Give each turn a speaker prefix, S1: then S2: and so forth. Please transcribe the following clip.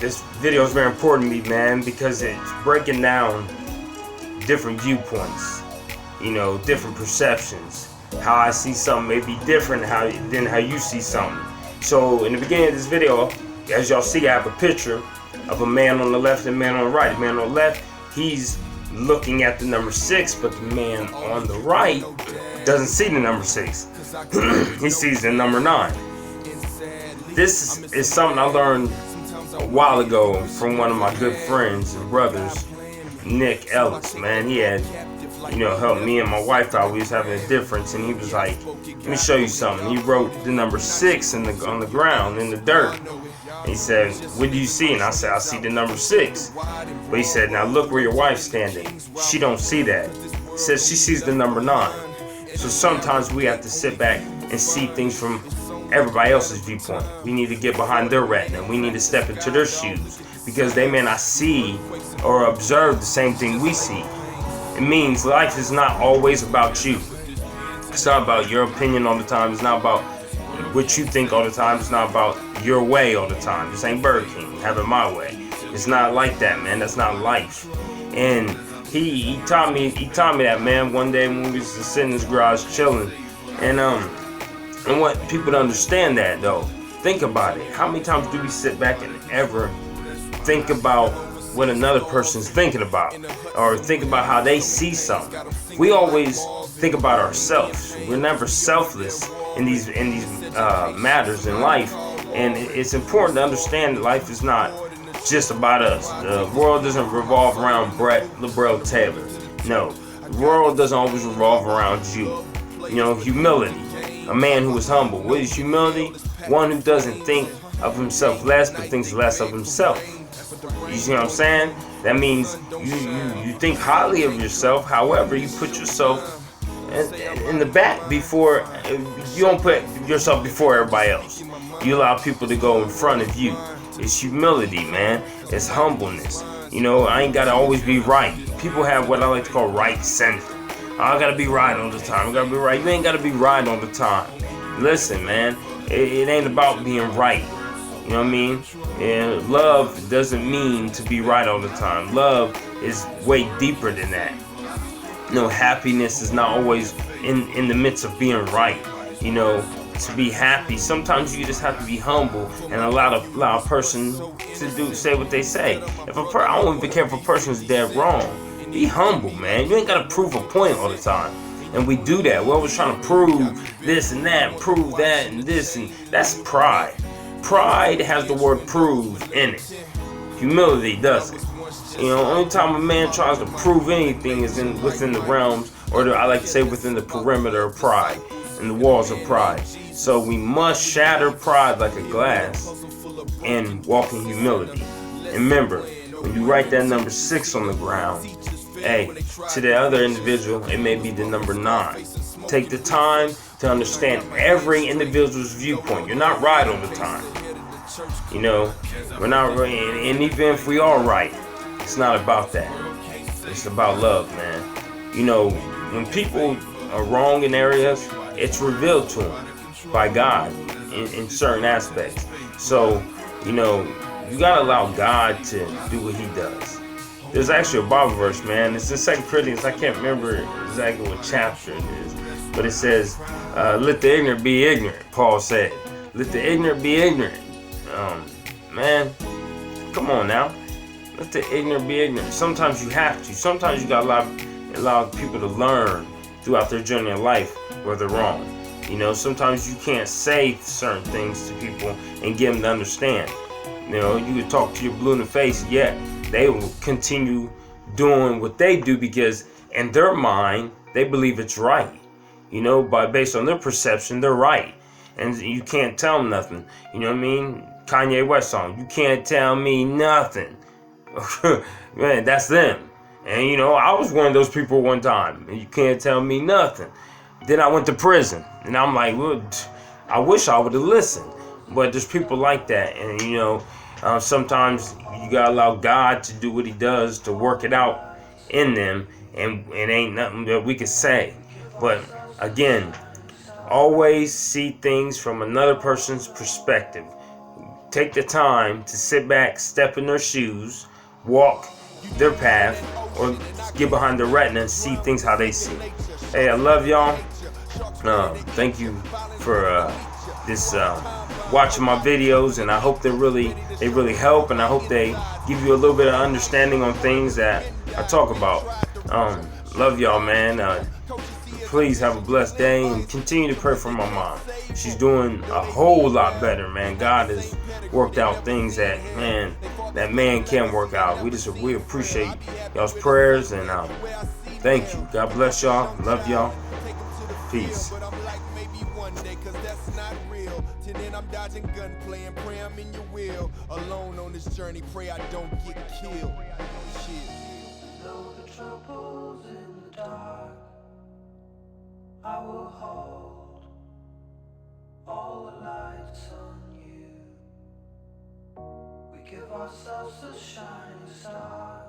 S1: This video is very important to me, man, because it's breaking down different viewpoints, different perceptions. How I see something may be different than how you see something. So in the beginning of this video, as y'all see, I have a picture of a man on the left and a man on the right. The man on the left, he's looking at the number 6, but the man on the right doesn't see the number 6. He sees the number 9. This is something I learned a while ago from one of my good friends and brothers, Nick Ellis. Man, he had helped me and my wife out. We was having a difference, and he was like, let me show you something. He wrote the number 6 on the ground, in the dirt. He said, what do you see? And I said, I see the number 6. But he said, now look where your wife's standing. She don't see that. He says she sees the number 9. So sometimes we have to sit back and see things from everybody else's viewpoint. We need to get behind their retina. We need to step into their shoes, because they may not see or observe the same thing we see. It means life is not always about you. It's not about your opinion all the time. It's not about what you think all the time. It's not about your way all the time. This ain't Burger King. Have it my way. It's not like that, man. That's not life. And he taught me that, man, one day when we was sitting in his garage chilling. And I want people to understand that, though. Think about it. How many times do we sit back and ever think about what another person's thinking about, or think about how they see something? We always think about ourselves. We're never selfless in these matters in life, and it's important to understand that life is not just about us. The world doesn't revolve around Brett LeBrel Taylor. No, the world doesn't always revolve around you. Humility. A man who is humble. What is humility? One who doesn't think of himself less, but thinks less of himself. You see what I'm saying? That means you think highly of yourself. However, you put yourself in the back before. You don't put yourself before everybody else. You allow people to go in front of you. It's humility, man. It's humbleness. I ain't gotta always be right. People have what I like to call right center. I gotta be right all the time. I gotta be right. You ain't gotta be right all the time. Listen, man. It ain't about being right. You know what I mean? And love doesn't mean to be right all the time. Love is way deeper than that. Happiness is not always in the midst of being right. To be happy, sometimes you just have to be humble and allow a person to say what they say. I don't even care if a person's dead wrong. Be humble, man. You ain't gotta prove a point all the time. And we do that. We're always trying to prove this and that, prove that and this, and that's pride. Pride has the word prove in it. Humility doesn't. Only time a man tries to prove anything is within the realms, or I like to say within the perimeter of pride, and the walls of pride. So we must shatter pride like a glass and walk in humility. And remember, when you write that number 6 on the ground, hey, to the other individual, it may be the number 9. Take the time to understand every individual's viewpoint. You're not right all the time. We're not right. And even if we are right, it's not about that. It's about love, man. When people are wrong in areas, it's revealed to them by God in certain aspects. So, you gotta allow God to do what He does. There's actually a Bible verse, man. It's in 2 Corinthians. I can't remember exactly what chapter it is, but it says, let the ignorant be ignorant, Paul said. Let the ignorant be ignorant. Man, come on now. Let the ignorant be ignorant. Sometimes you have to. Sometimes you gotta allow people to learn throughout their journey in life where they're wrong. Sometimes you can't say certain things to people and get them to understand. You can talk to your blue in the face, yet they will continue doing what they do because in their mind, they believe it's right. Based on their perception, they're right. And you can't tell them nothing. You know what I mean? Kanye West song, you can't tell me nothing. Man, that's them. And I was one of those people one time. And you can't tell me nothing. Then I went to prison. And I'm like, well, I wish I would have listened. But there's people like that. And sometimes you gotta allow God to do what He does to work it out in them, and it ain't nothing that we can say. But again, always see things from another person's perspective. take the time to sit back, step in their shoes, walk their path, or get behind the retina and see things how they see. Hey, I love y'all. Thank you for this watching my videos, and I hope they really help, and I hope they give you a little bit of understanding on things that I talk about. Love y'all, man. Please have a blessed day and continue to pray for my mom. She's doing a whole lot better, man. God has worked out things that man can't work out. We appreciate y'all's prayers, and thank you. God bless y'all. Love y'all. Peace. Then I'm dodging gunplay and pray I'm in your will. Alone on this journey, pray I don't get killed. Though the trouble's in the dark, I will hold all the lights on you. We give ourselves a shining star.